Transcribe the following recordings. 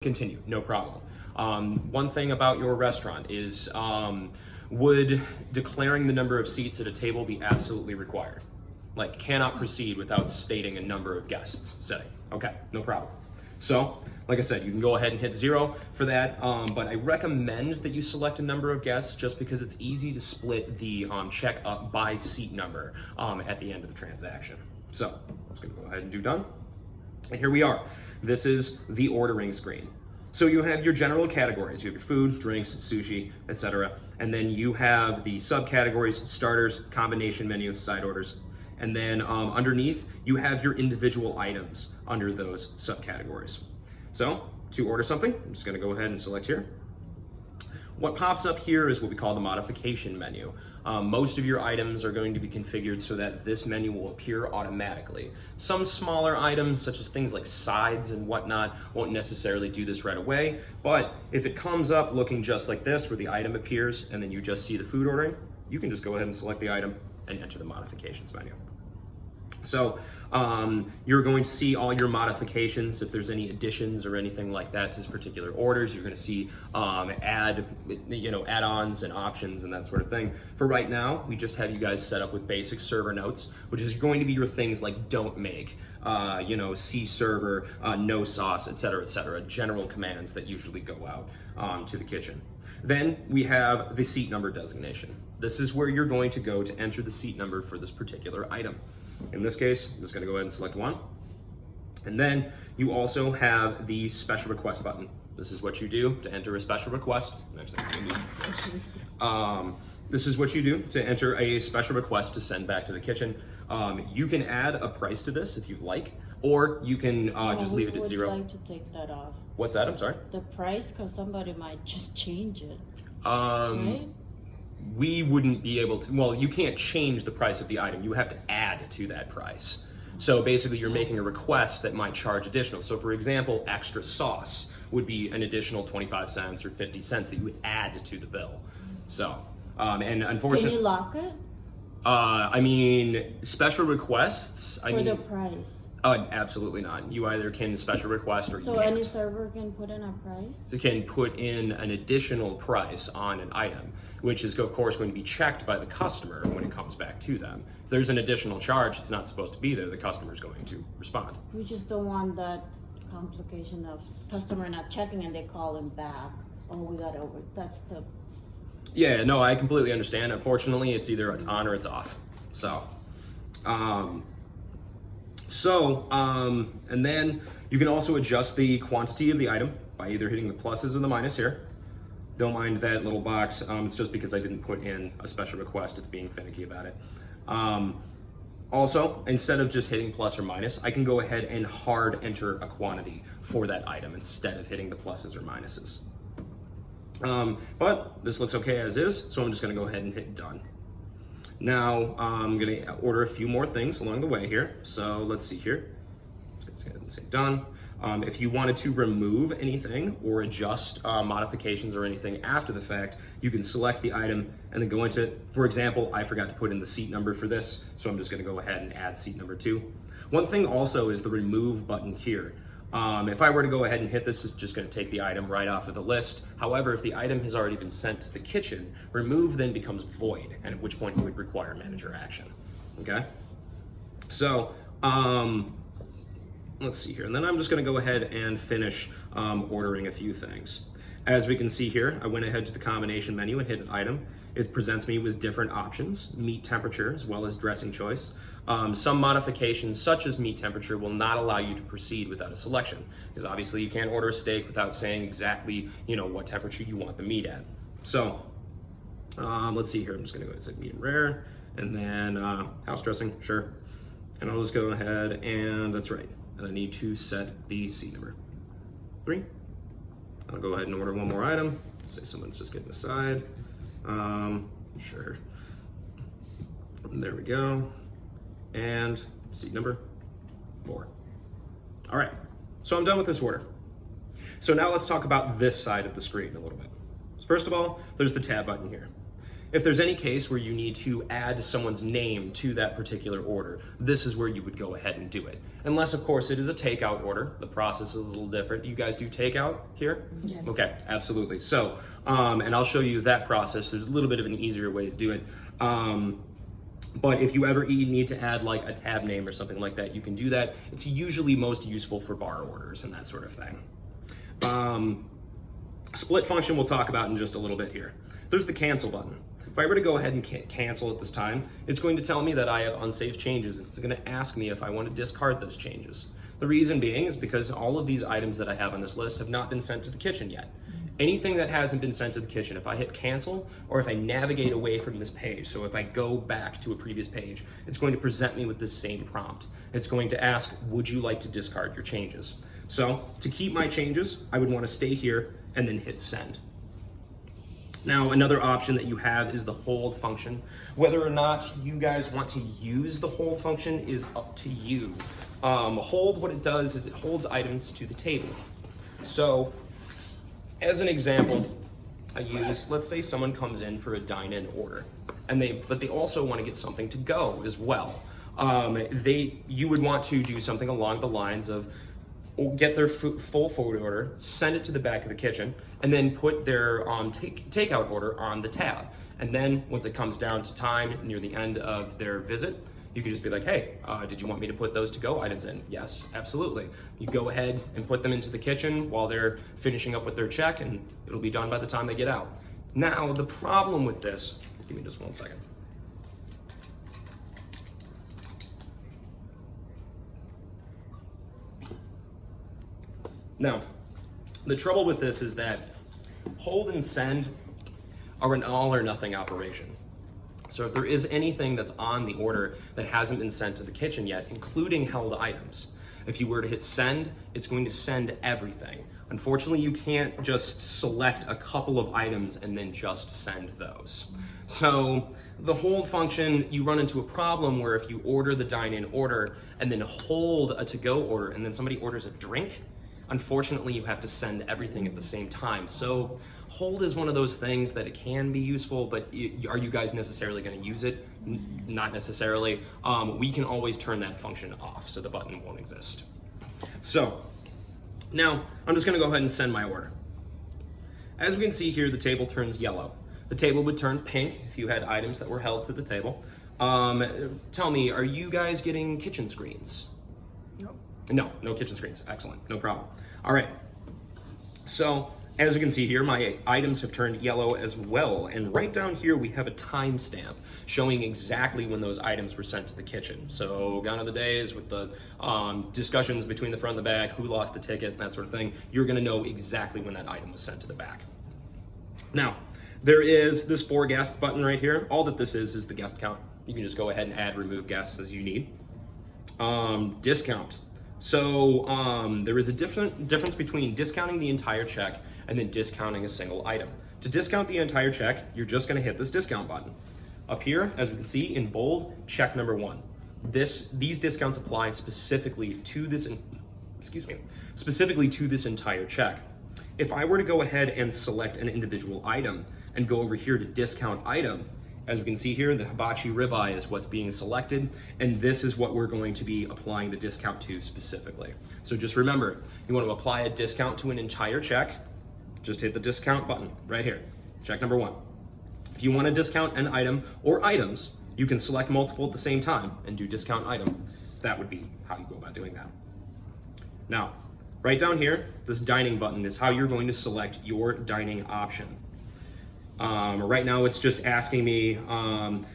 Continue, no problem. One thing about your restaurant is, would declaring the number of seats at a table be absolutely required? Like, cannot proceed without stating a number of guests, say. Okay, no problem. So, like I said, you can go ahead and hit 0 for that, but I recommend that you select a number of guests just because it's easy to split the check up by seat number at the end of the transaction. So, I'm just gonna go ahead and do done. And here we are. This is the ordering screen. So you have your general categories. You have your food, drinks, sushi, etc. And then you have the subcategories, starters, combination menu, side orders. And then underneath, you have your individual items under those subcategories. So to order something, I'm just gonna go ahead and select here. What pops up here is what we call the modification menu. Most of your items are going to be configured so that this menu will appear automatically. Some smaller items, such as things like sides and whatnot, won't necessarily do this right away, but if it comes up looking just like this, where the item appears and then you just see the food ordering, you can just go ahead and select the item and enter the modifications menu. So you're going to see all your modifications. If there's any additions or anything like that to particular orders, you're going to see add-ons and options and that sort of thing. For right now, we just have you guys set up with basic server notes, which is going to be your things like don't make, C server, no sauce, etc., general commands that usually go out to the kitchen. Then we have the seat number designation. This is where you're going to go to enter the seat number for this particular item. In this case, I'm just going to go ahead and select 1. And then you also have the special request button. This is what you do to enter a special request. This is what you do to enter a special request to send back to the kitchen. You can add a price to this if you'd like, or you can just leave it at 0. I would like to take that off. What's that? I'm sorry? The price, because somebody might just change it. Right? We wouldn't be able to, well, you can't change the price of the item. You have to add to that price. So basically you're making a request that might charge additional. So for example, extra sauce would be an additional 25 cents or 50 cents that you would add to the bill. So, and unfortunately— Can you lock it? I mean, special requests, For the price? Absolutely not. You either can special request or you can't. So any server can put in a price? You can put in an additional price on an item, which is of course going to be checked by the customer when it comes back to them. If there's an additional charge, it's not supposed to be there, the customer is going to respond. We just don't want that complication of customer not checking and they call him back. Oh, we got over. That's the... Yeah, no, I completely understand. Unfortunately, it's either it's on or it's off. So, and then you can also adjust the quantity of the item by either hitting the pluses or the minus here. Don't mind that little box. It's just because I didn't put in a special request. It's being finicky about it. Also, instead of just hitting plus or minus, I can go ahead and hard enter a quantity for that item instead of hitting the pluses or minuses. But this looks okay as is, so I'm just gonna go ahead and hit done. Now, I'm gonna order a few more things along the way here. So let's see here. Let's go ahead and say done. If you wanted to remove anything or adjust modifications or anything after the fact, you can select the item and then go into it. For example, I forgot to put in the seat number for this, so I'm just gonna go ahead and add seat number 2. One thing also is the remove button here. If I were to go ahead and hit this, it's just gonna take the item right off of the list. However, if the item has already been sent to the kitchen, remove then becomes void, and at which point you would require manager action, okay? So, let's see here, and then I'm just gonna go ahead and finish ordering a few things. As we can see here, I went ahead to the combination menu and hit an item. It presents me with different options, meat temperature, as well as dressing choice. Some modifications, such as meat temperature, will not allow you to proceed without a selection, because obviously you can't order a steak without saying exactly, what temperature you want the meat at. So, let's see here, I'm just gonna go ahead and say medium rare, and then house dressing, sure. And I'll just go ahead and, that's right, and I need to set the seat number, 3. I'll go ahead and order one more item. Say someone's just getting a side. Sure. There we go. And seat number 4. All right, so I'm done with this order. So now let's talk about this side of the screen a little bit. First of all, there's the tab button here. If there's any case where you need to add someone's name to that particular order, this is where you would go ahead and do it. Unless, of course, it is a takeout order. The process is a little different. Do you guys do takeout here? Yes. Okay, absolutely. So, and I'll show you that process. There's a little bit of an easier way to do it. But if you ever need to add like a tab name or something like that, you can do that. It's usually most useful for bar orders and that sort of thing. Split function we'll talk about in just a little bit here. There's the cancel button. If I were to go ahead and cancel at this time, it's going to tell me that I have unsaved changes. It's going to ask me if I want to discard those changes. The reason being is because all of these items that I have on this list have not been sent to the kitchen yet. Anything that hasn't been sent to the kitchen, if I hit cancel or if I navigate away from this page, so if I go back to a previous page, it's going to present me with this same prompt. It's going to ask, would you like to discard your changes? So to keep my changes, I would want to stay here and then hit send. Now, another option that you have is the hold function. Whether or not you guys want to use the hold function is up to you. Hold, what it does is it holds items to the table. So, as an example, I use, let's say someone comes in for a dine-in order, but they also want to get something to go as well. You would want to do something along the lines of get their full food order, send it to the back of the kitchen, and then put their takeout order on the tab. And then once it comes down to time near the end of their visit, you can just be like, hey, did you want me to put those to-go items in? Yes, absolutely. You go ahead and put them into the kitchen while they're finishing up with their check, and it'll be done by the time they get out. Now, the problem with this, give me just one second. Now, the trouble with this is that hold and send are an all or nothing operation. So if there is anything that's on the order that hasn't been sent to the kitchen yet, including held items, if you were to hit send, it's going to send everything. Unfortunately, you can't just select a couple of items and then just send those. So the hold function, you run into a problem where if you order the dine-in order and then hold a to-go order and then somebody orders a drink, unfortunately, you have to send everything at the same time. So hold is one of those things that it can be useful, but are you guys necessarily going to use it? Not necessarily. We can always turn that function off, so the button won't exist. So now I'm just going to go ahead and send my order. As we can see here, the table turns yellow. The table would turn pink if you had items that were held to the table. Tell me, are you guys getting kitchen screens? No, no kitchen screens. Excellent, no problem. All right, so as you can see here, my items have turned yellow as well. And right down here, we have a timestamp showing exactly when those items were sent to the kitchen. So gone are the days with the discussions between the front and the back, who lost the ticket, and that sort of thing. You're gonna know exactly when that item was sent to the back. Now, there is this for guests button right here. All that this is the guest count. You can just go ahead and add, remove guests as you need. Discount. So there is a difference between discounting the entire check and then discounting a single item. To discount the entire check, you're just gonna hit this discount button. Up here, as we can see in bold, check number 1. These discounts apply specifically to this, specifically to this entire check. If I were to go ahead and select an individual item and go over here to discount item, as we can see here, the hibachi ribeye is what's being selected, and this is what we're going to be applying the discount to specifically. So just remember, you want to apply a discount to an entire check, just hit the discount button right here, check number 1. If you want to discount an item or items, you can select multiple at the same time and do discount item. That would be how you go about doing that. Now, right down here, this dining button is how you're going to select your dining option. Right now it's just asking me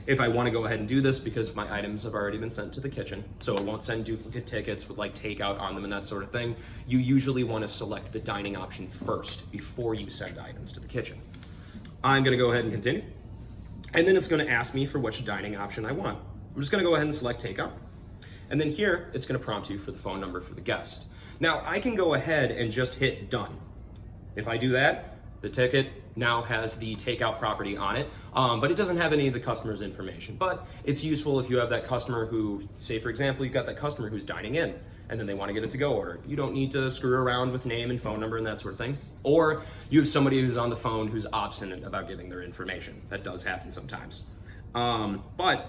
if I want to go ahead and do this because my items have already been sent to the kitchen, so it won't send duplicate tickets with like takeout on them and that sort of thing. You usually want to select the dining option first before you send items to the kitchen. I'm going to go ahead and continue, and then it's going to ask me for which dining option I want. I'm just going to go ahead and select takeout, and then here it's going to prompt you for the phone number for the guest. Now I can go ahead and just hit done. If I do that, the ticket now has the takeout property on it, but it doesn't have any of the customer's information. But it's useful if you have that customer who, say for example, you've got that customer who's dining in, and then they want to get a to-go order. You don't need to screw around with name and phone number and that sort of thing. Or you have somebody who's on the phone who's obstinate about giving their information. That does happen sometimes. But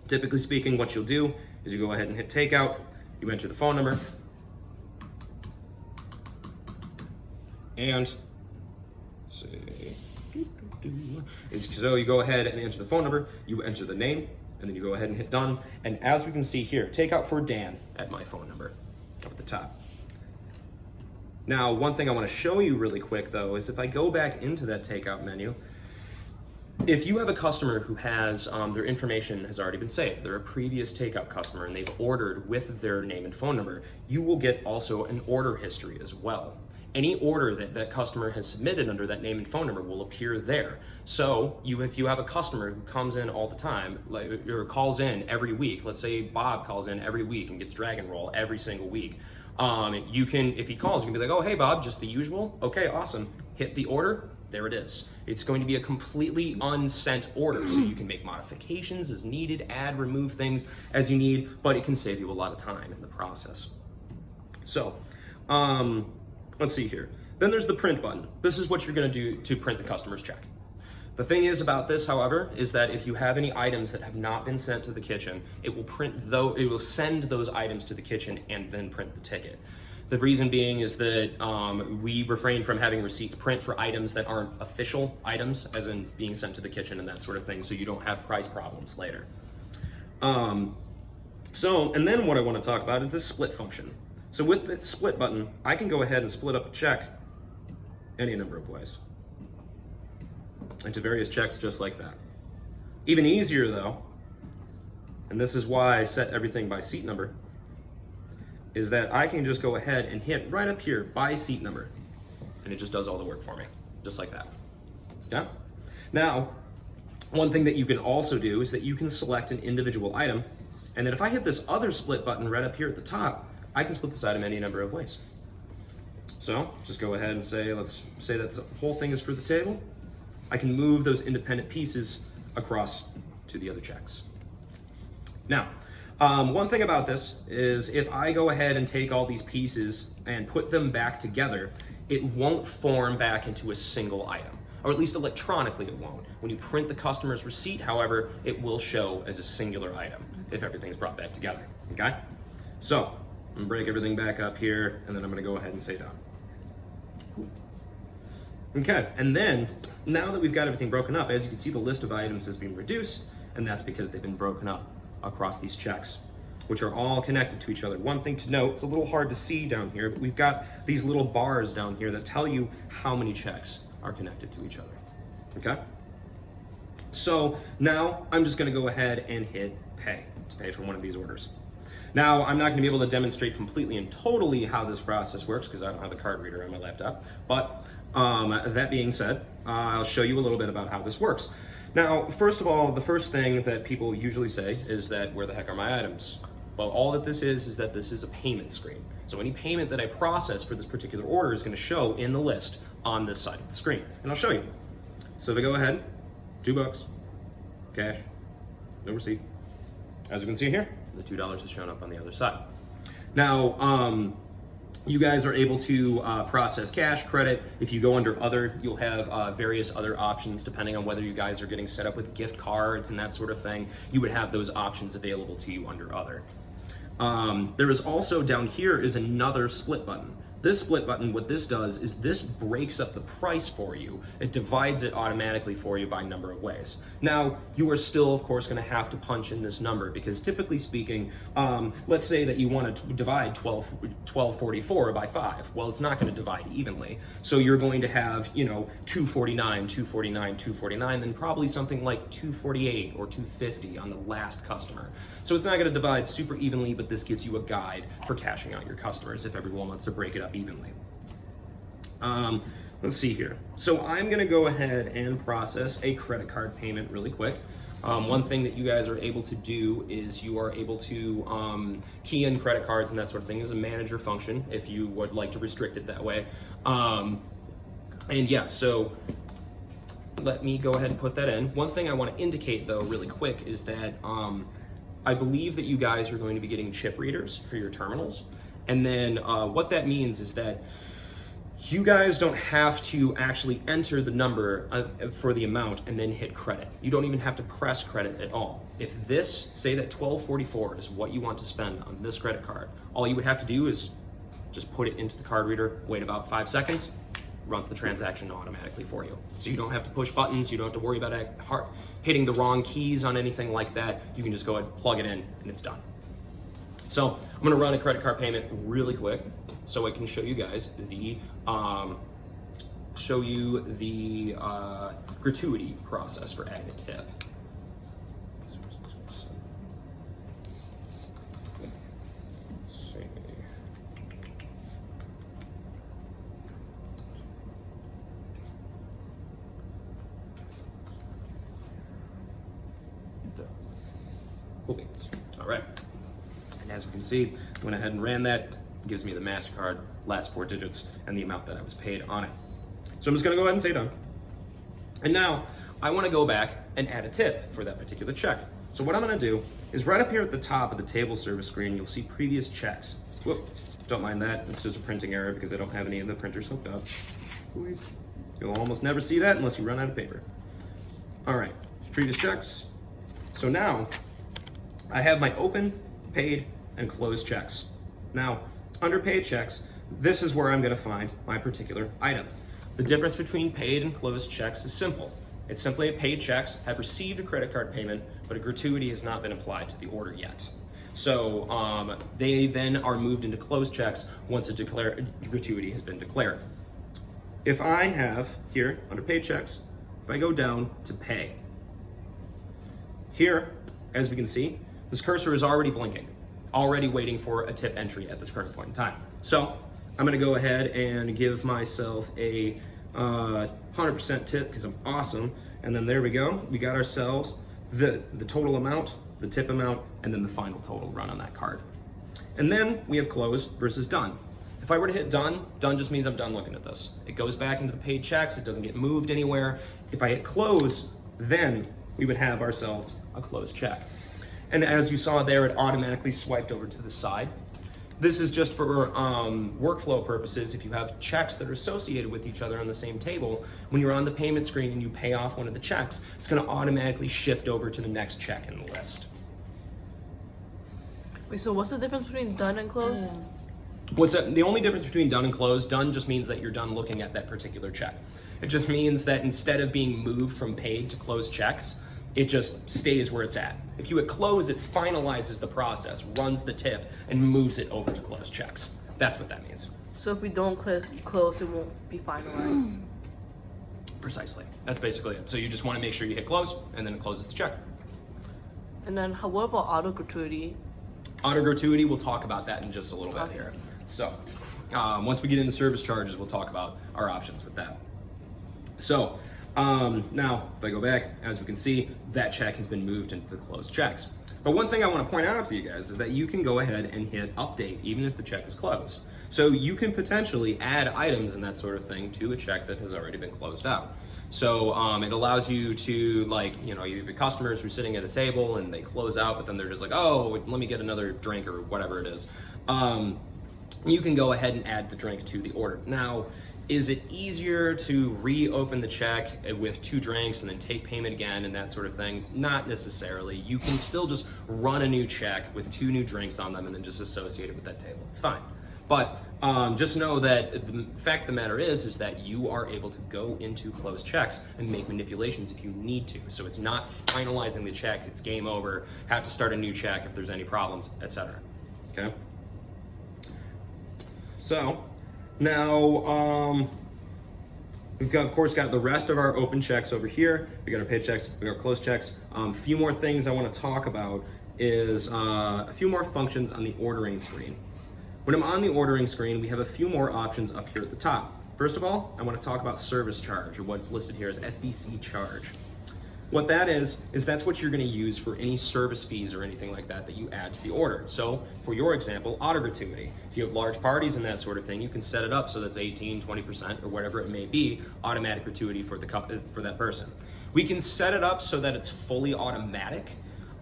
typically speaking, what you'll do is you go ahead and hit takeout, you enter the phone number, and so you go ahead and enter the phone number, you enter the name, and then you go ahead and hit done. And as we can see here, takeout for Dan at my phone number up at the top. Now, one thing I want to show you really quick though is if I go back into that takeout menu, if you have a customer who has their information has already been saved, they're a previous takeout customer and they've ordered with their name and phone number, you will get also an order history as well. Any order that that customer has submitted under that name and phone number will appear there. So if you have a customer who comes in all the time, or calls in every week, let's say Bob calls in every week and gets Dragon Roll every single week, you can, if he calls, you can be like, oh, hey Bob, just the usual? Okay, awesome. Hit the order, there it is. It's going to be a completely unsent order, so you can make modifications as needed, add, remove things as you need, but it can save you a lot of time in the process. So, let's see here. Then there's the print button. This is what you're gonna do to print the customer's check. The thing is about this, however, is that if you have any items that have not been sent to the kitchen, it will send those items to the kitchen and then print the ticket. The reason being is that we refrain from having receipts print for items that aren't official items, as in being sent to the kitchen and that sort of thing, so you don't have price problems later. And then what I want to talk about is this split function. So with the split button, I can go ahead and split up a check any number of ways into various checks just like that. Even easier though, and this is why I set everything by seat number, is that I can just go ahead and hit right up here by seat number, and it just does all the work for me, just like that. Yeah? Now, one thing that you can also do is that you can select an individual item, and then if I hit this other split button right up here at the top, I can split this item any number of ways. So just go ahead and say, let's say that the whole thing is for the table. I can move those independent pieces across to the other checks. Now, one thing about this is if I go ahead and take all these pieces and put them back together, it won't form back into a single item, or at least electronically it won't. When you print the customer's receipt, however, it will show as a singular item if everything's brought back together, okay? So, I'm gonna break everything back up here, and then I'm gonna go ahead and say done. Okay, and then, now that we've got everything broken up, as you can see, the list of items has been reduced, and that's because they've been broken up across these checks, which are all connected to each other. One thing to note, it's a little hard to see down here, but we've got these little bars down here that tell you how many checks are connected to each other, okay? So now I'm just gonna go ahead and hit pay to pay for one of these orders. Now, I'm not gonna be able to demonstrate completely and totally how this process works because I don't have the card reader on my laptop, but that being said, I'll show you a little bit about how this works. Now, first of all, the first thing that people usually say is that, where the heck are my items? Well, all that this is that this is a payment screen. So any payment that I process for this particular order is gonna show in the list on this side of the screen, and I'll show you. So if I go ahead, $2, cash, no receipt. As you can see here, the $2 has shown up on the other side. Now, you guys are able to process cash, credit. If you go under other, you'll have various other options depending on whether you guys are getting set up with gift cards and that sort of thing. You would have those options available to you under other. There is also down here is another split button. This split button, what this does is this breaks up the price for you. It divides it automatically for you by number of ways. Now, you are still, of course, gonna have to punch in this number because typically speaking, let's say that you wanna divide 1244 by 5. Well, it's not gonna divide evenly. So you're going to have, 249, 249, 249, then probably something like 248 or 250 on the last customer. So it's not gonna divide super evenly, but this gives you a guide for cashing out your customers if everyone wants to break it up evenly. Let's see here. So I'm gonna go ahead and process a credit card payment really quick. One thing that you guys are able to do is you are able to key in credit cards and that sort of thing as a manager function if you would like to restrict it that way. And yeah, so let me go ahead and put that in. One thing I want to indicate though really quick is that I believe that you guys are going to be getting chip readers for your terminals. And then what that means is that you guys don't have to actually enter the number for the amount and then hit credit. You don't even have to press credit at all. If this, say that $12.44 is what you want to spend on this credit card, all you would have to do is just put it into the card reader, wait about 5 seconds, runs the transaction automatically for you. So you don't have to push buttons, you don't have to worry about hitting the wrong keys on anything like that. You can just go ahead, plug it in, and it's done. So I'm gonna run a credit card payment really quick so I can show you guys the gratuity process for adding a tip. Cool beans. All right. And as we can see, I went ahead and ran that. It gives me the MasterCard, last 4 digits, and the amount that I was paid on it. So I'm just gonna go ahead and say done. And now I wanna go back and add a tip for that particular check. So what I'm gonna do is right up here at the top of the table service screen, you'll see previous checks. Whoop, don't mind that, it's just a printing error because I don't have any of the printers hooked up. You'll almost never see that unless you run out of paper. All right, previous checks. So now I have my open, paid, and closed checks. Now, under paid checks, this is where I'm gonna find my particular item. The difference between paid and closed checks is simple. It's simply a paid checks have received a credit card payment, but a gratuity has not been applied to the order yet. So they then are moved into closed checks once a gratuity has been declared. If I have here, under paid checks, if I go down to pay, here, as we can see, this cursor is already blinking, already waiting for a tip entry at this current point in time. So I'm gonna go ahead and give myself a 100% tip because I'm awesome. And then there we go. We got ourselves the total amount, the tip amount, and then the final total run on that card. And then we have close versus done. If I were to hit done, done just means I'm done looking at this. It goes back into the paid checks, it doesn't get moved anywhere. If I hit close, then we would have ourselves a closed check. And as you saw there, it automatically swiped over to the side. This is just for workflow purposes. If you have checks that are associated with each other on the same table, when you're on the payment screen and you pay off one of the checks, it's gonna automatically shift over to the next check in the list. Wait, so what's the difference between done and closed? The only difference between done and closed, done just means that you're done looking at that particular check. It just means that instead of being moved from paid to closed checks, it just stays where it's at. If you hit close, it finalizes the process, runs the tip, and moves it over to closed checks. That's what that means. So if we don't click close, it won't be finalized. Precisely. That's basically it. So you just want to make sure you hit close, and then it closes the check. And then what about auto gratuity? Auto gratuity, we'll talk about that in just a little bit Okay. here. So once we get into service charges, we'll talk about our options with that. So now, if I go back, as we can see, that check has been moved into the closed checks. But one thing I want to point out to you guys is that you can go ahead and hit update even if the check is closed. So you can potentially add items and that sort of thing to a check that has already been closed out. So it allows you to, like, you know, you have customers who are sitting at a table and they close out, but then they're just like, oh, let me get another drink or whatever it is. You can go ahead and add the drink to the order. Now, is it easier to reopen the check with 2 drinks and then take payment again and that sort of thing? Not necessarily. You can still just run a new check with 2 new drinks on them and then just associate it with that table. It's fine. But just know that the fact of the matter is that you are able to go into closed checks and make manipulations if you need to. So it's not finalizing the check, it's game over, have to start a new check if there's any problems, etc. Okay? So, now, we've got, of course, got the rest of our open checks over here. We got our paid checks, we got our closed checks. A few more things I want to talk about is a few more functions on the ordering screen. When I'm on the ordering screen, we have a few more options up here at the top. First of all, I want to talk about service charge, or what's listed here as SBC charge. What that is that's what you're going to use for any service fees or anything like that that you add to the order. So for your example, auto gratuity. If you have large parties and that sort of thing, you can set it up so that's 18, 20%, or whatever it may be, automatic gratuity for that person. We can set it up so that it's fully automatic.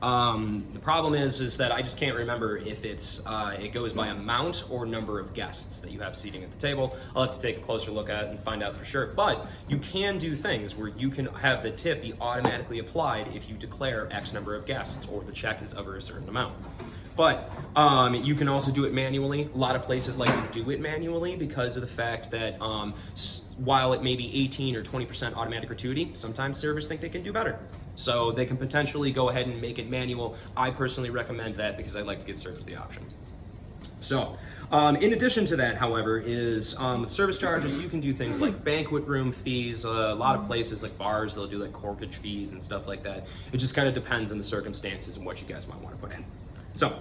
The problem is that I just can't remember if it goes by amount or number of guests that you have seating at the table. I'll have to take a closer look at it and find out for sure. But you can do things where you can have the tip be automatically applied if you declare X number of guests or the check is over a certain amount. But you can also do it manually. A lot of places like to do it manually because of the fact that while it may be 18 or 20% automatic gratuity, sometimes servers think they can do better. So they can potentially go ahead and make it manual. I personally recommend that because I like to give servers the option. So in addition to that, however, is with service charges, you can do things like banquet room fees. A lot of places like bars, they'll do like corkage fees and stuff like that. It just kind of depends on the circumstances and what you guys might want to put in. So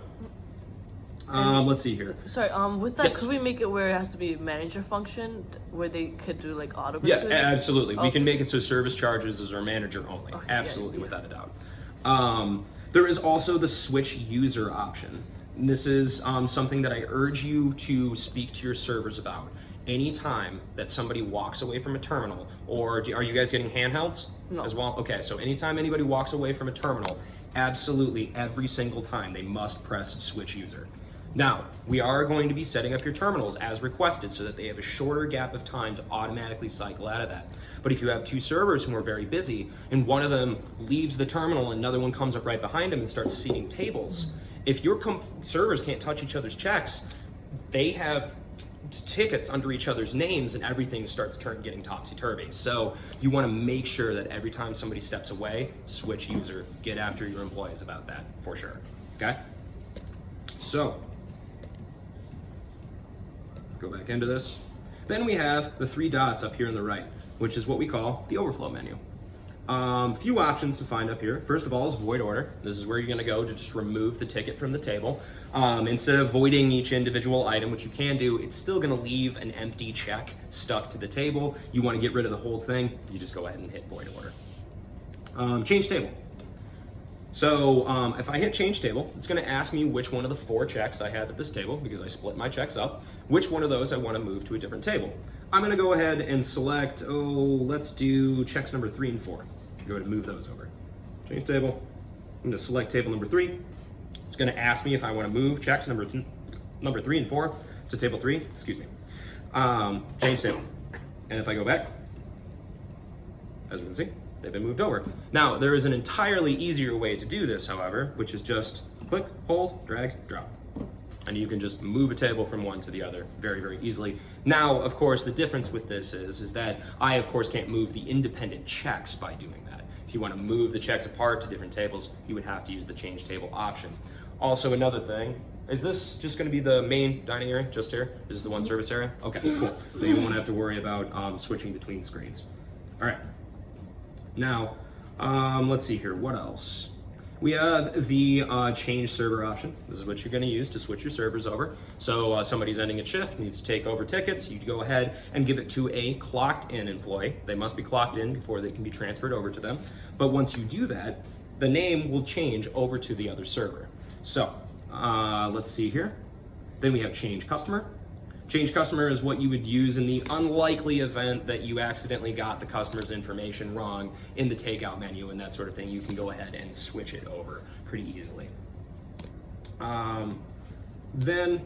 let's see here. Sorry, with that, Yes. could we make it where it has to be manager function, where they could do like auto Yeah, gratuity? absolutely. We Okay. can make it so service charges is our manager only. Okay, Absolutely, yeah. without a doubt. There is also the switch user option. And this is something that I urge you to speak to your servers about. Anytime that somebody walks away from a terminal, or are you guys getting handhelds No. as well? Okay, so anytime anybody walks away from a terminal, absolutely every single time they must press switch user. Now, we are going to be setting up your terminals as requested so that they have a shorter gap of time to automatically cycle out of that. But if you have two servers who are very busy and one of them leaves the terminal and another one comes up right behind them and starts seating tables, if your servers can't touch each other's checks, they have tickets under each other's names and everything starts getting topsy-turvy. So you want to make sure that every time somebody steps away, switch user, get after your employees about that for sure. Okay? So go back into this. Then we have the three dots up here on the right, which is what we call the overflow menu. Few options to find up here. First of all is void order. This is where you're gonna go to just remove the ticket from the table. Instead of voiding each individual item, which you can do, it's still gonna leave an empty check stuck to the table. You wanna get rid of the whole thing, you just go ahead and hit void order. Change table. So if I hit change table, it's gonna ask me which one of the 4 checks I have at this table, because I split my checks up, which one of those I wanna move to a different table. I'm gonna go ahead and select, let's do checks number 3 and 4. Go ahead and move those over. Change table, I'm gonna select table number 3. It's gonna ask me if I wanna move checks number 3 and 4 to table 3, excuse me. Change table. And if I go back, as we can see, they've been moved over. Now, there is an entirely easier way to do this, however, which is just click, hold, drag, drop. And you can just move a table from one to the other very, very easily. Now, of course, the difference with this is that I, of course, can't move the independent checks by doing that. If you want to move the checks apart to different tables, you would have to use the change table option. Also, another thing, is this just going to be the main dining area, just here? Is this the one service area? Okay, cool. So you won't have to worry about switching between screens. All right. Now, let's see here, what else? We have the change server option. This is what you're gonna use to switch your servers over. So somebody's ending a shift, needs to take over tickets, you go ahead and give it to a clocked in employee. They must be clocked in before they can be transferred over to them. But once you do that, the name will change over to the other server. So let's see here. Then we have change customer. Change customer is what you would use in the unlikely event that you accidentally got the customer's information wrong in the takeout menu and that sort of thing. You can go ahead and switch it over pretty easily. Then,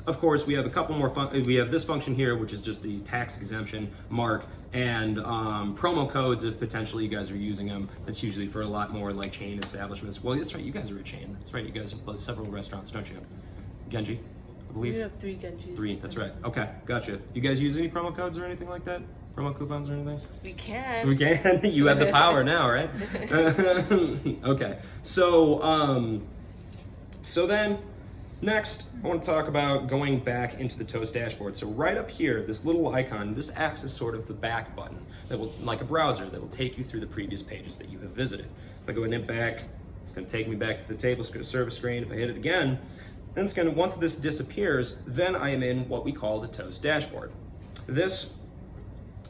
of course, we have a couple more. We have this function here, which is just the tax exemption mark and promo codes if potentially you guys are using them. That's usually for a lot more like chain establishments. Well, that's right, you guys are a chain. That's right, you guys have several restaurants, don't you? Genji? I believe. We have 3 Genjis. 3, that's right. Okay, gotcha. You guys use any promo codes or anything like that? Promo coupons or anything? We can. We can. You have the power now, right? Okay. So, so then next, I want to talk about going back into the Toast dashboard. So right up here, this little icon, this acts as sort of the back button that will, like a browser, that will take you through the previous pages that you have visited. If I go in and back, it's going to take me back to the table service screen. If I hit it again, then it's going to, once this disappears, then I am in what we call the Toast dashboard. This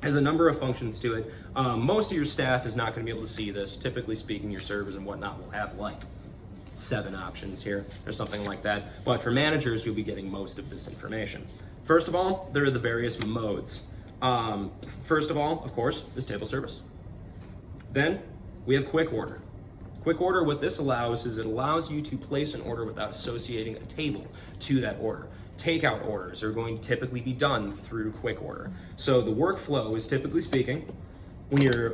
has a number of functions to it. Most of your staff is not going to be able to see this. Typically speaking, your servers and whatnot will have like 7 options here or something like that. But for managers, you'll be getting most of this information. First of all, there are the various modes. First of all, of course, is table service. Then we have quick order. Quick order, what this allows is it allows you to place an order without associating a table to that order. Takeout orders are going to typically be done through quick order. So the workflow is, typically speaking, when you're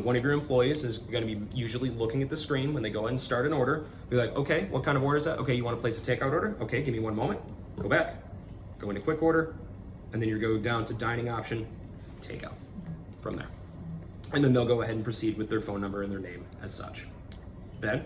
one of your employees is going to be usually looking at the screen when they go ahead and start an order. Be like, okay, what kind of order is that? Okay, you want to place a takeout order? Okay, give me one moment. Go back, go into quick order, and then you go down to dining option, takeout from there. And then they'll go ahead and proceed with their phone number and their name as such. Then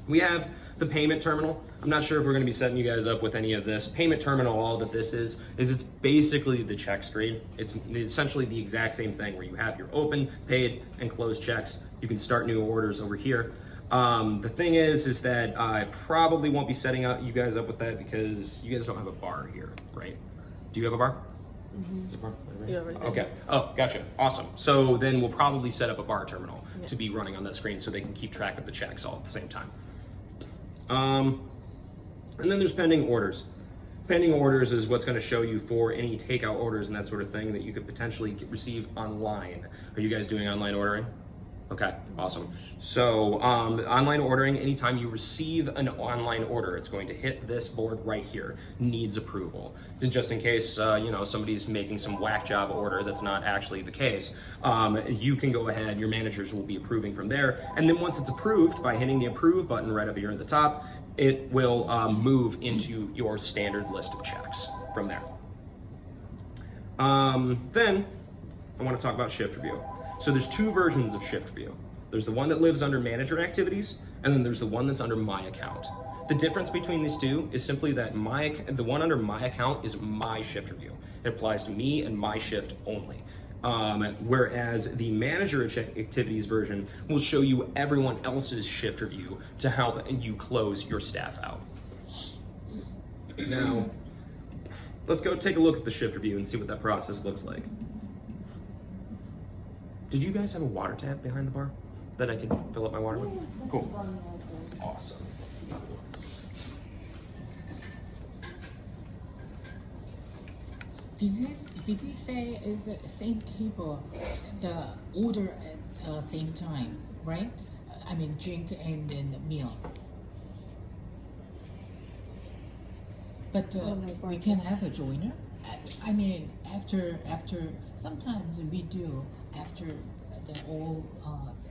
we have the payment terminal. I'm not sure if we're going to be setting you guys up with any of this. Payment terminal, all that this is it's basically the check screen. It's essentially the exact same thing where you have your open, paid, and closed checks. You can start new orders over here. The thing is that I probably won't be setting you guys up with that because you guys don't have a bar here, right? Do you have a bar? Is it bar? Yeah, right there. Okay. Oh, gotcha. Awesome. So then we'll probably set up a bar terminal to be running on that screen so they can keep track of the checks all at the same time. And then there's pending orders. Pending orders is what's going to show you for any takeout orders and that sort of thing that you could potentially receive online. Are you guys doing online ordering? Okay, awesome. So online ordering, anytime you receive an online order, it's going to hit this board right here, needs approval. Just in case somebody's making some whack job order that's not actually the case, you can go ahead, your managers will be approving from there, and then once it's approved, by hitting the approve button right up here at the top, it will move into your standard list of checks from there. Then I want to talk about shift review. So there's two versions of shift view. There's the one that lives under manager activities, and then there's the one that's under my account. The difference between these two is simply that the one under my account is my shift review. It applies to me and my shift only. Whereas the manager activities version will show you everyone else's shift review to help you close your staff out. Now, let's go take a look at the shift review and see what that process looks like. Did you guys have a water tap behind the bar that I could fill up my water with? Cool. Awesome. Did he say is the same table, the order at same time, right? I mean, drink and then meal. But we can have a joiner. I mean, after sometimes we do after the whole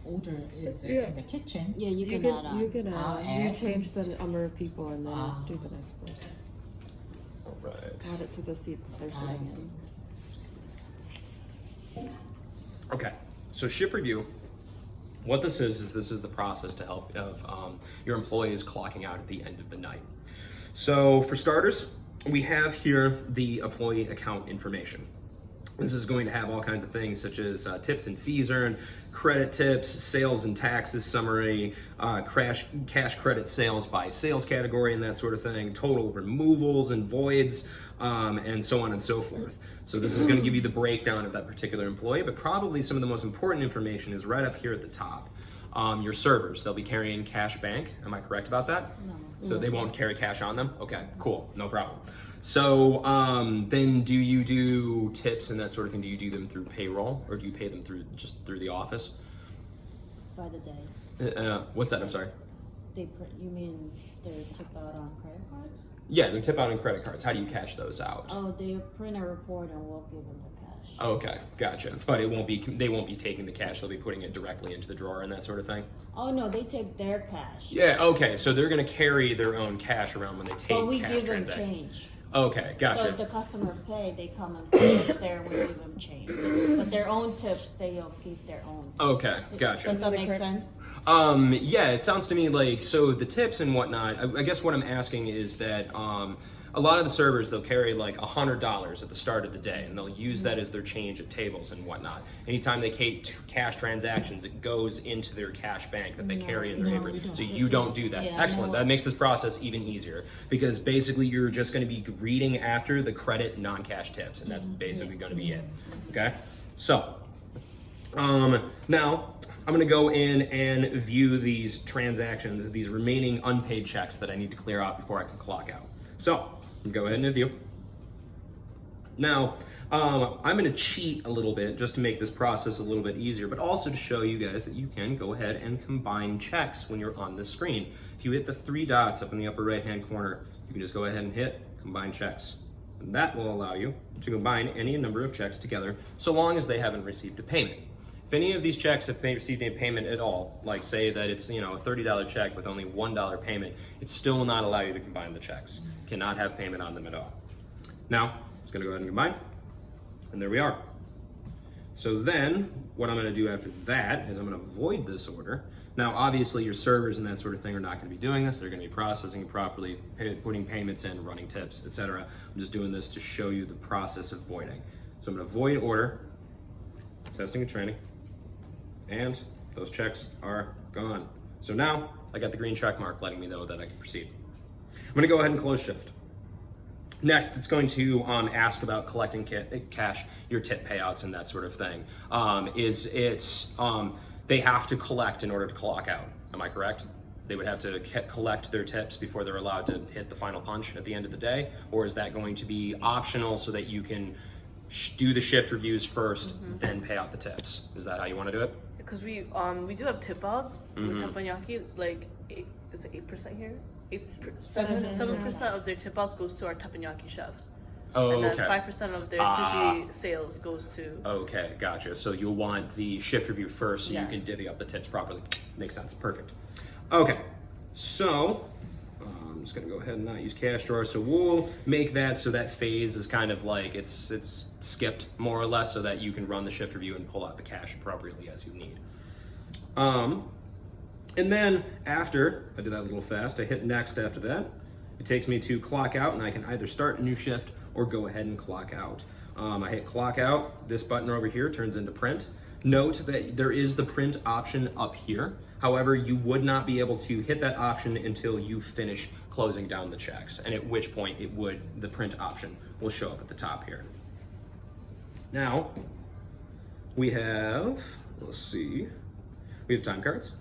order is in the kitchen. Yeah, you can add on. You can add. you change the number of people and then do the next person. All right. Add it to the seat that they're sitting see. in. Okay, so shift review, what this is the process to help your employees clocking out at the end of the night. So for starters, we have here the employee account information. This is going to have all kinds of things such as tips and fees earned, credit tips, sales and taxes summary, cash credit sales by sales category and that sort of thing, total removals and voids, and so on and so forth. So this is going to give you the breakdown of that particular employee, but probably some of the most important information is right up here at the top. Your servers, they'll be carrying cash bank. Am I correct about that? No. So they won't carry cash on them? Okay, cool, no problem. So then do you do tips and that sort of thing? Do you do them through payroll or do you pay them just through the office? By the day. What's that? I'm sorry. You mean they tip out on credit cards? Yeah, they tip out on credit cards. How do you cash those out? Oh, they print a report and we'll give them the cash. Okay, gotcha. But they won't be taking the cash. They'll be putting it directly into the drawer and that sort of thing. Oh no, they take their cash. Yeah. Okay. So they're gonna carry their own cash around when they take But we cash give them transactions. change. Okay, gotcha. So if the customer pay, they come and pay there, we give them change. But their own tips, they'll keep their own. Okay, gotcha. Does that make sense? Yeah, it sounds to me like, so the tips and whatnot, I guess what I'm asking is that a lot of the servers, they'll carry like $100 at the start of the day and they'll use that as their change at tables and whatnot. Anytime they cash transactions, it goes into their cash bank that they carry in their No, apron. we don't. So you don't do that. Yeah, Excellent. no. That makes this process even easier because basically you're just going to be reading after the credit non-cash tips and that's basically going to be it. Okay? So, now I'm going to go in and view these transactions, these remaining unpaid checks that I need to clear out before I can clock out. So, go ahead and view. Now, I'm going to cheat a little bit just to make this process a little bit easier, but also to show you guys that you can go ahead and combine checks when you're on the screen. If you hit the 3 dots up in the upper right-hand corner, you can just go ahead and hit combine checks. And that will allow you to combine any number of checks together so long as they haven't received a payment. If any of these checks have received a payment at all, like say that it's a $30 check with only $1 payment, it still will not allow you to combine the checks. Cannot have payment on them at all. Now, I'm just gonna go ahead and combine, and there we are. So then, what I'm gonna do after that is I'm gonna void this order. Now, obviously your servers and that sort of thing are not gonna be doing this. They're gonna be processing it properly, putting payments in, running tips, etc. I'm just doing this to show you the process of voiding. So I'm gonna void order, testing and training, and those checks are gone. So now I got the green check mark letting me know that I can proceed. I'm gonna go ahead and close shift. Next, it's going to ask about collecting cash, your tip payouts and that sort of thing. They have to collect in order to clock out, am I correct? They would have to collect their tips before they're allowed to hit the final punch at the end of the day? Or is that going to be optional so that you can do the shift reviews first, then pay out the tips? Is that how you want to do it? Because we do have tip outs with teppanyaki, like is it 8% here? 7% of their tip outs goes to our teppanyaki chefs. Oh, and then okay. 5% of their sushi sales goes to. Okay, gotcha. So you'll want the shift review first so you Yes. can divvy up the tips properly. Makes sense. Perfect. Okay, so I'm just gonna go ahead and not use cash drawer. So we'll make that so that phase is kind of like it's skipped more or less, so that you can run the shift review and pull out the cash appropriately as you need. And then after I did that a little fast, I hit next after that. It takes me to clock out, and I can either start a new shift or go ahead and clock out. I hit clock out. This button over here turns into print. Note that there is the print option up here. However, you would not be able to hit that option until you finish closing down the checks, and at which point the print option will show up at the top here. Now, we have, let's see, we have time cards.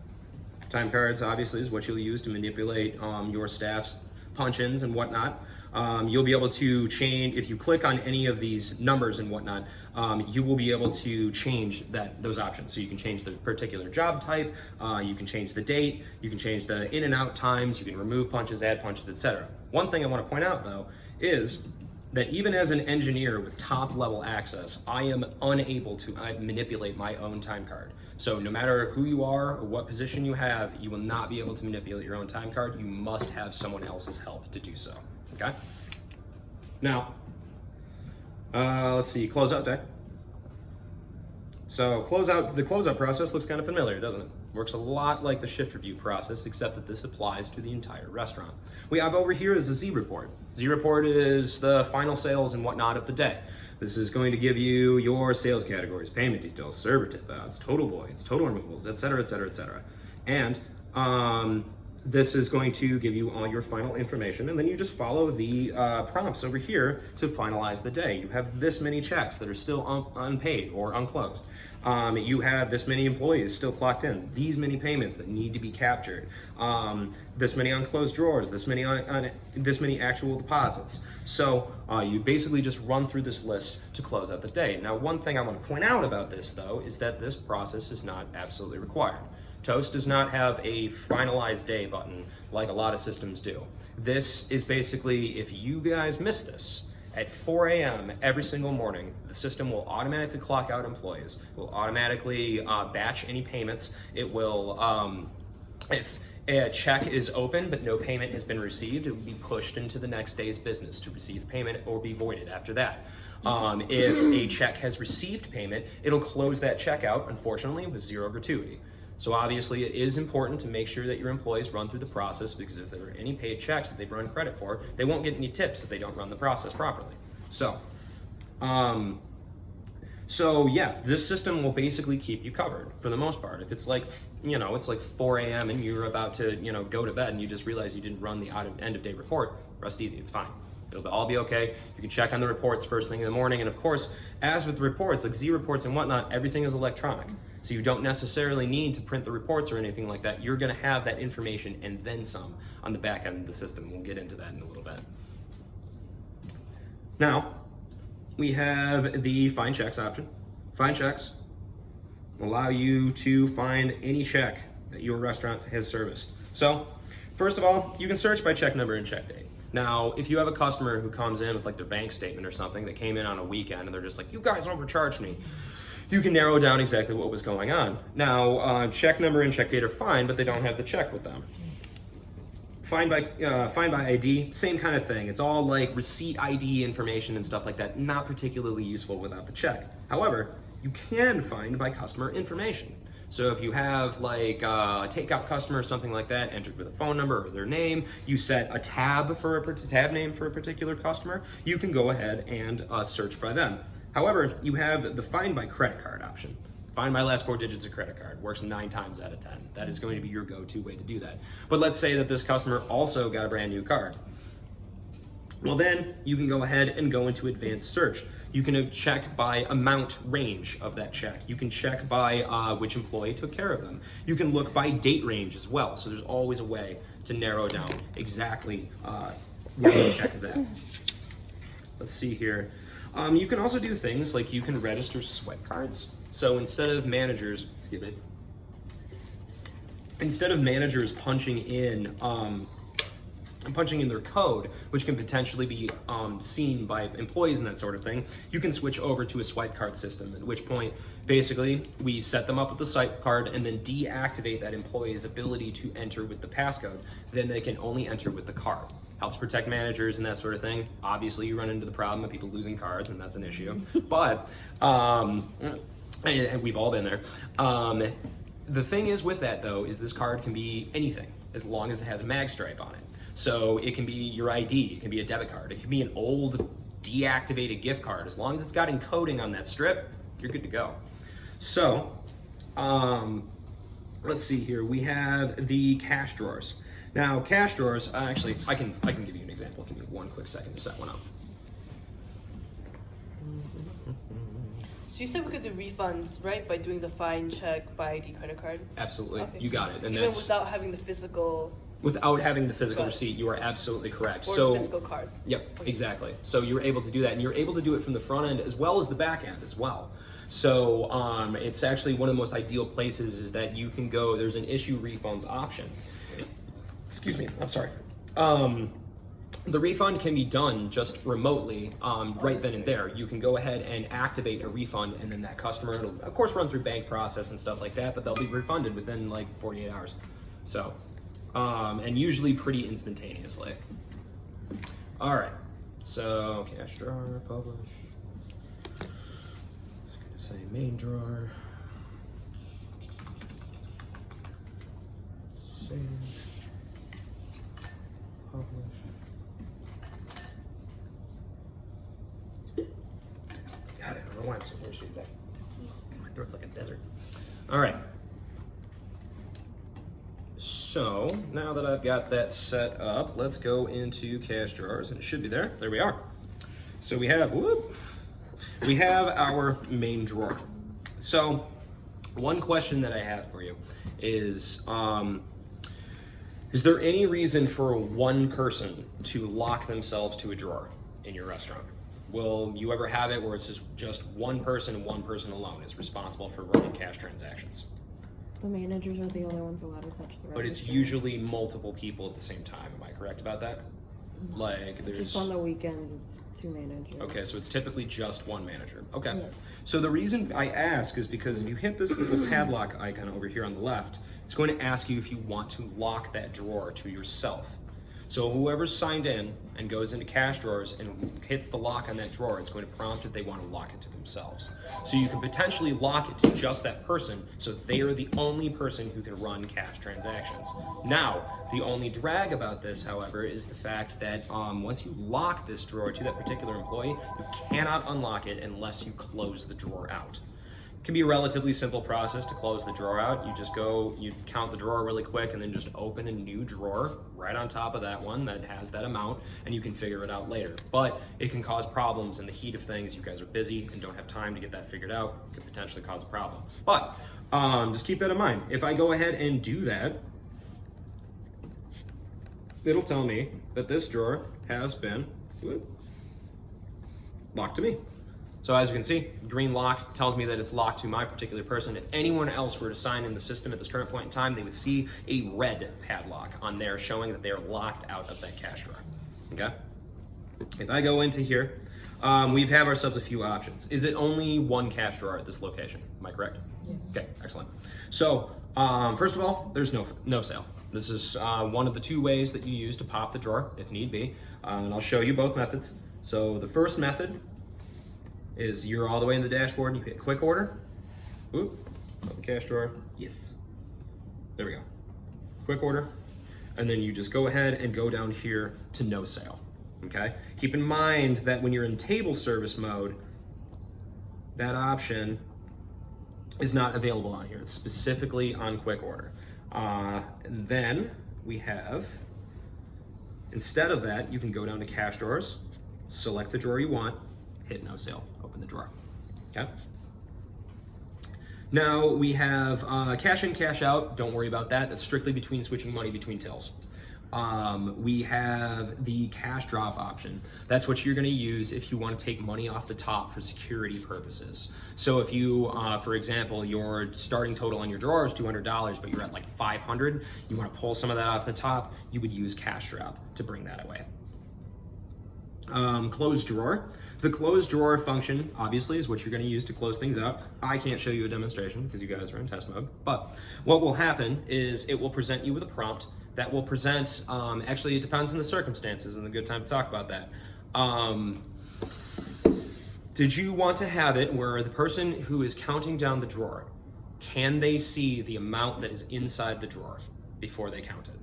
Time cards obviously is what you'll use to manipulate your staff's punch-ins and whatnot. You'll be able to change, if you click on any of these numbers and whatnot, you will be able to change those options. So you can change the particular job type, you can change the date, you can change the in and out times, you can remove punches, add punches, etc. One thing I want to point out though is that even as an engineer with top level access, I am unable to manipulate my own time card. So no matter who you are or what position you have, you will not be able to manipulate your own time card. You must have someone else's help to do so, okay? Now, let's see, closeout day. So the closeout process looks kind of familiar, doesn't it? Works a lot like the shift review process, except that this applies to the entire restaurant. We have over here is the Z report. Z report is the final sales and whatnot of the day. This is going to give you your sales categories, payment details, server tip outs, total voids, total removals, etc., etc., etc. And this is going to give you all your final information, and then you just follow the prompts over here to finalize the day. You have this many checks that are still unpaid or unclosed. You have this many employees still clocked in, these many payments that need to be captured, this many unclosed drawers, this many actual deposits. So you basically just run through this list to close out the day. Now, one thing I want to point out about this, though, is that this process is not absolutely required. Toast does not have a finalized day button like a lot of systems do. This is basically, if you guys miss this, at 4 a.m. every single morning, the system will automatically clock out employees, will automatically batch any payments. It will, if a check is open but no payment has been received, it will be pushed into the next day's business to receive payment or be voided after that. If a check has received payment, it'll close that check out, unfortunately, with zero gratuity. So obviously it is important to make sure that your employees run through the process, because if there are any paid checks that they've run credit for, they won't get any tips if they don't run the process properly. So, yeah, this system will basically keep you covered for the most part. If it's like, it's like 4 a.m. and you're about to, go to bed and you just realize you didn't run the end of day report, rest easy, it's fine. It'll all be okay. You can check on the reports first thing in the morning. And of course, as with reports, like Z reports and whatnot, everything is electronic. So you don't necessarily need to print the reports or anything like that. You're gonna have that information and then some on the back end of the system. We'll get into that in a little bit. Now, we have the find checks option. Find checks will allow you to find any check that your restaurant has serviced. So, first of all, you can search by check number and check date. Now, if you have a customer who comes in with like their bank statement or something that came in on a weekend and they're just like, you guys overcharged me, you can narrow down exactly what was going on. Now, check number and check date are fine, but they don't have the check with them. Find by ID, same kind of thing. It's all like receipt ID information and stuff like that, not particularly useful without the check. However, you can find by customer information. So if you have like a takeout customer or something like that, entered with a phone number or their name, you set a tab name for a particular customer, you can go ahead and search by them. However, you have the find by credit card option. Find my last 4 digits of credit card. Works 9 times out of 10. That is going to be your go-to way to do that. But let's say that this customer also got a brand new card. Well, then you can go ahead and go into advanced search. You can check by amount range of that check. You can check by which employee took care of them. You can look by date range as well. So there's always a way to narrow down exactly where the check is at. Let's see here. You can also do things like you can register swipe cards. So instead of managers punching in their code, which can potentially be seen by employees and that sort of thing, you can switch over to a swipe card system, at which point, basically, we set them up with the swipe card and then deactivate that employee's ability to enter with the passcode. Then they can only enter with the card. Helps protect managers and that sort of thing. Obviously, you run into the problem of people losing cards, and that's an issue. But, and we've all been there. The thing is with that, though, is this card can be anything, as long as it has a mag stripe on it. So it can be your ID, it can be a debit card, it can be an old deactivated gift card. As long as it's got encoding on that strip, you're good to go. So, let's see here. We have the cash drawers. Now, cash drawers, actually, I can give you an example. Give me 1 quick second to set one up. So you said we could do refunds, right? By doing the find check by ID credit card? Absolutely, Okay. you got it. And Even that's without having the physical... without having the physical Got it. receipt, you are absolutely correct. Or So, the physical card. Yep, Okay. exactly. So you're able to do that, and you're able to do it from the front end as well as the back end as well. So it's actually one of the most ideal places is that you can go, there's an issue refunds option. Excuse me, I'm sorry. The refund can be done just remotely right then and there. You can go ahead and activate a refund, and then that customer, it'll of course run through bank process and stuff like that, but they'll be refunded within like 48 hours. So, and usually pretty instantaneously. All right, so cash drawer, publish. Say main drawer. Save. Publish. God, I don't know why I'm so thirsty today. My throat's like a desert. All right. So now that I've got that set up, let's go into cash drawers, and it should be there. There we are. So we have, we have our main drawer. So one question that I have for you is there any reason for one person to lock themselves to a drawer in your restaurant? Will you ever have it where it's just one person and one person alone is responsible for running cash transactions? The managers are the only ones allowed to touch the register. But it's usually multiple people at the same time. Am I correct about that? Like there's... Just on the weekends, it's 2 managers. Okay, so it's typically just one manager. Okay. Yes. So the reason I ask is because if you hit this little padlock icon over here on the left, it's going to ask you if you want to lock that drawer to yourself. So whoever's signed in and goes into cash drawers and hits the lock on that drawer, it's going to prompt that they want to lock it to themselves. So you can potentially lock it to just that person, so they are the only person who can run cash transactions. Now, the only drag about this, however, is the fact that once you lock this drawer to that particular employee, you cannot unlock it unless you close the drawer out. Can be a relatively simple process to close the drawer out. You just go, you count the drawer really quick and then just open a new drawer right on top of that one that has that amount, and you can figure it out later. But it can cause problems in the heat of things. You guys are busy and don't have time to get that figured out. It could potentially cause a problem. But just keep that in mind. If I go ahead and do that, it'll tell me that this drawer has been locked to me. So as you can see, green lock tells me that it's locked to my particular person. If anyone else were to sign in the system at this current point in time, they would see a red padlock on there showing that they are locked out of that cash drawer, okay? If I go into here, we have ourselves a few options. Is it only one cash drawer at this location? Am I correct? Yes. Okay, excellent. So, first of all, there's no sale. This is one of the two ways that you use to pop the drawer, if need be. And I'll show you both methods. So the first method is you're all the way in the dashboard and you hit quick order. Oop, open cash drawer, yes. There we go. Quick order. And then you just go ahead and go down here to no sale, okay? Keep in mind that when you're in table service mode, that option is not available on here. It's specifically on quick order. And then we have, instead of that, you can go down to cash drawers, select the drawer you want, hit no sale, open the drawer, okay? Now we have cash in, cash out. Don't worry about that. That's strictly between switching money between tills. We have the cash drop option. That's what you're gonna use if you wanna take money off the top for security purposes. So if you, for example, your starting total on your drawer is $200, but you're at like 500, you wanna pull some of that off the top, you would use cash drop to bring that away. Closed drawer. The closed drawer function, obviously, is what you're going to use to close things out. I can't show you a demonstration because you guys are in test mode, but what will happen is it will present you with a prompt that will present, actually it depends on the circumstances and a good time to talk about that. Did you want to have it where the person who is counting down the drawer, can they see the amount that is inside the drawer before they count it?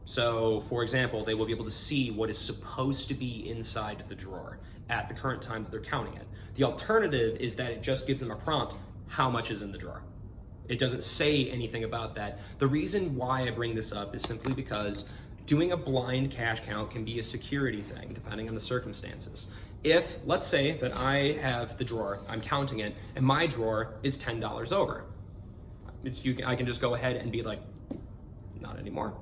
So, for example, they will be able to see what is supposed to be inside the drawer at the current time that they're counting it. The alternative is that it just gives them a prompt, how much is in the drawer. It doesn't say anything about that. The reason why I bring this up is simply because doing a blind cash count can be a security thing, depending on the circumstances. If, let's say that I have the drawer, I'm counting it, and my drawer is $10 over. I can just go ahead and be like, not anymore.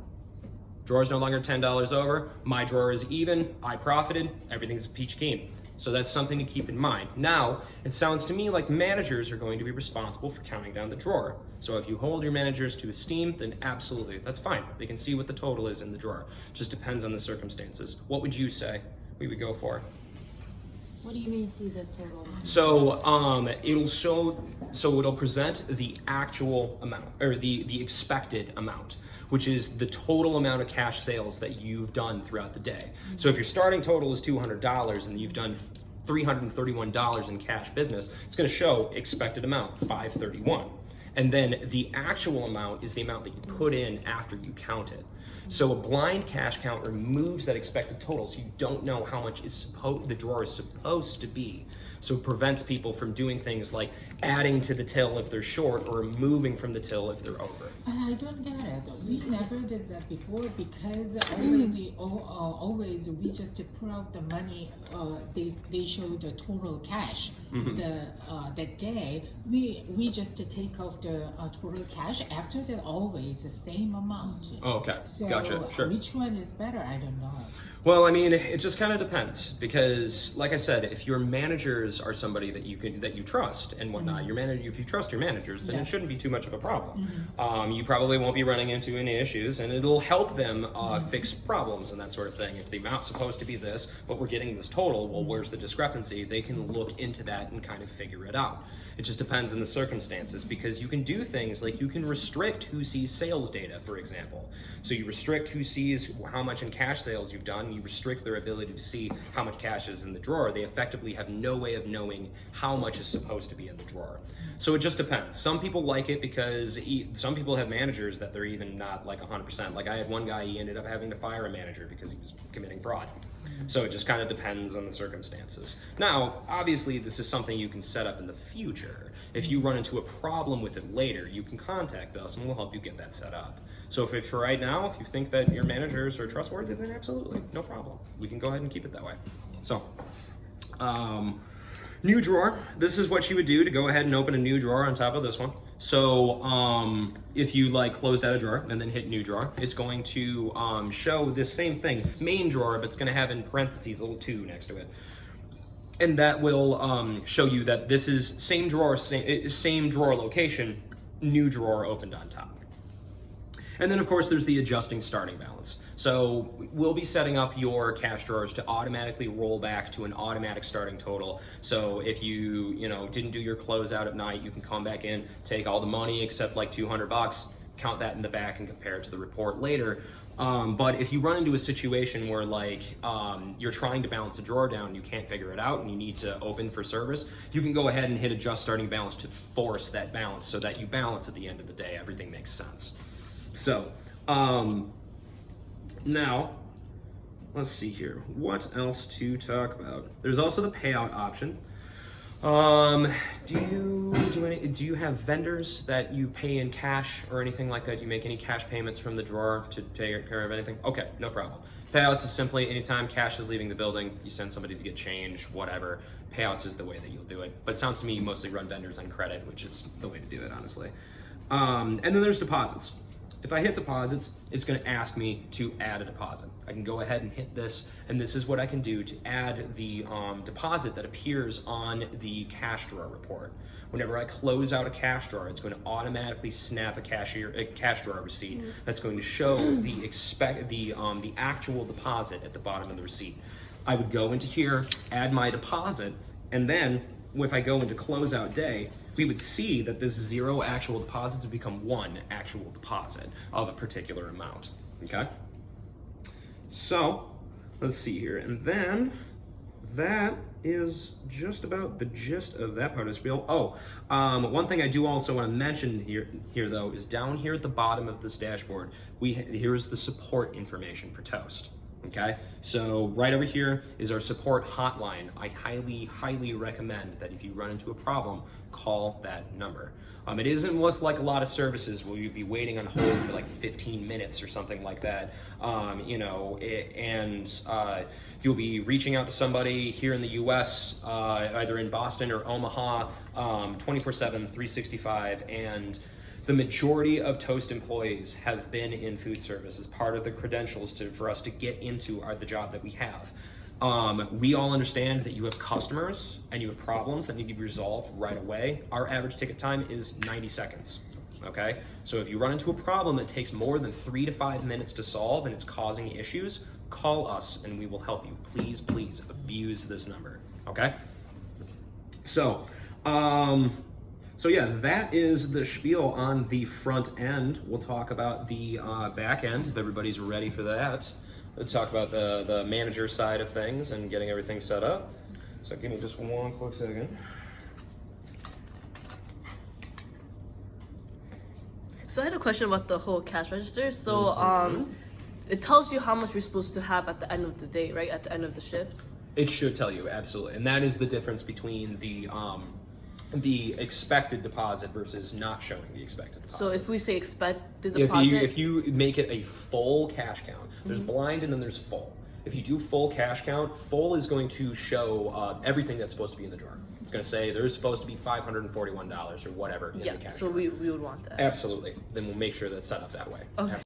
Drawer is no longer $10 over, my drawer is even, I profited, everything's peach keen. So that's something to keep in mind. Now, it sounds to me like managers are going to be responsible for counting down the drawer. So if you hold your managers to esteem, then absolutely, that's fine. They can see what the total is in the drawer. Just depends on the circumstances. What would you say we would go for? What do you mean see the total? So it'll present the actual amount, or the expected amount, which is the total amount of cash sales that you've done throughout the day. So if your starting total is $200 and you've done $331 in cash business, it's gonna show expected amount, $531. And then the actual amount is the amount that you put in after you count it. So a blind cash count removes that expected total, so you don't know how much the drawer is supposed to be. So it prevents people from doing things like adding to the till if they're short or removing from the till if they're over. But I don't get it. We never did that before because always we just pull out the money. They show the total cash. That day we just take off the total cash. After that, always the same amount. Oh, okay, So gotcha. Sure. Which one is better? I don't know. Well, I mean, it just kind of depends because, like I said, if your managers are somebody that you trust and whatnot, if you trust your managers, then it shouldn't be too much of a problem. You probably won't be running into any issues, and it'll help them fix problems and that sort of thing. If the amount's supposed to be this, but we're getting this total, well, where's the discrepancy? They can look into that and kind of figure it out. It just depends on the circumstances because you can do things like you can restrict who sees sales data, for example. So you restrict who sees how much in cash sales you've done, you restrict their ability to see how much cash is in the drawer. They effectively have no way of knowing how much is supposed to be in the drawer. So it just depends. Some people like it because some people have managers that they're even not like 100%. Like I had one guy, he ended up having to fire a manager because he was committing fraud. So it just kind of depends on the circumstances. Now, obviously, this is something you can set up in the future. If you run into a problem with it later, you can contact us and we'll help you get that set up. So if for right now, if you think that your managers are trustworthy, then absolutely, no problem. We can go ahead and keep it that way. So, new drawer. This is what you would do to go ahead and open a new drawer on top of this one. So if you like closed out a drawer and then hit new drawer, it's going to show this same thing, main drawer, but it's going to have in parentheses a little 2 next to it. and that will show you that this is same drawer location, new drawer opened on top. And then of course there's the adjusting starting balance. So we'll be setting up your cash drawers to automatically roll back to an automatic starting total. So if you didn't do your closeout at night, you can come back in, take all the money except like $200, count that in the back and compare it to the report later. But if you run into a situation where you're trying to balance a drawer down, you can't figure it out and you need to open for service, you can go ahead and hit adjust starting balance to force that balance so that you balance at the end of the day. Everything makes sense. So, now, let's see here. What else to talk about? There's also the payout option. Do you have vendors that you pay in cash or anything like that? Do you make any cash payments from the drawer to take care of anything? Okay, no problem. Payouts is simply anytime cash is leaving the building, you send somebody to get change, whatever. Payouts is the way that you'll do it. But it sounds to me you mostly run vendors on credit, which is the way to do it, honestly. And then there's deposits. If I hit deposits, it's going to ask me to add a deposit. I can go ahead and hit this, and this is what I can do to add the deposit that appears on the cash drawer report. Whenever I close out a cash drawer, it's going to automatically snap a cash drawer receipt that's going to show the actual deposit at the bottom of the receipt. I would go into here, add my deposit, and then if I go into closeout day, we would see that this 0 actual deposits would become 1 actual deposit of a particular amount, okay? So, let's see here, and then that is just about the gist of that part of the spiel. One thing I do also want to mention here though is down here at the bottom of this dashboard, here is the support information for Toast. Okay, so right over here is our support hotline. I highly recommend that if you run into a problem, call that number. It isn't with like a lot of services where you'd be waiting on hold for like 15 minutes or something like that. You'll be reaching out to somebody here in the US, either in Boston or Omaha, 24/7, 365, and the majority of Toast employees have been in food service as part of the credentials for us to get into the job that we have. We all understand that you have customers and you have problems that need to be resolved right away. Our average ticket time is 90 seconds, okay? So if you run into a problem that takes more than 3 to 5 minutes to solve and it's causing issues, call us and we will help you. Please abuse this number, okay? So yeah, that is the spiel on the front end. We'll talk about the back end if everybody's ready for that. We'll talk about the manager side of things and getting everything set up. So give me just one quick second. So I had a question about the whole cash register. So it tells you how much you're supposed to have at the end of the day, right? At the end of the shift? It should tell you, absolutely. And that is the difference between the expected deposit versus not showing the expected deposit. So if we say expected deposit, if you make it a full cash count, there's blind and then there's full. If you do full cash count, full is going to show everything that's supposed to be in the drawer. It's going to say there's supposed to be $541 or whatever in the cash so drawer. we would want that. Absolutely. Then we'll make sure that's set up that way. Okay.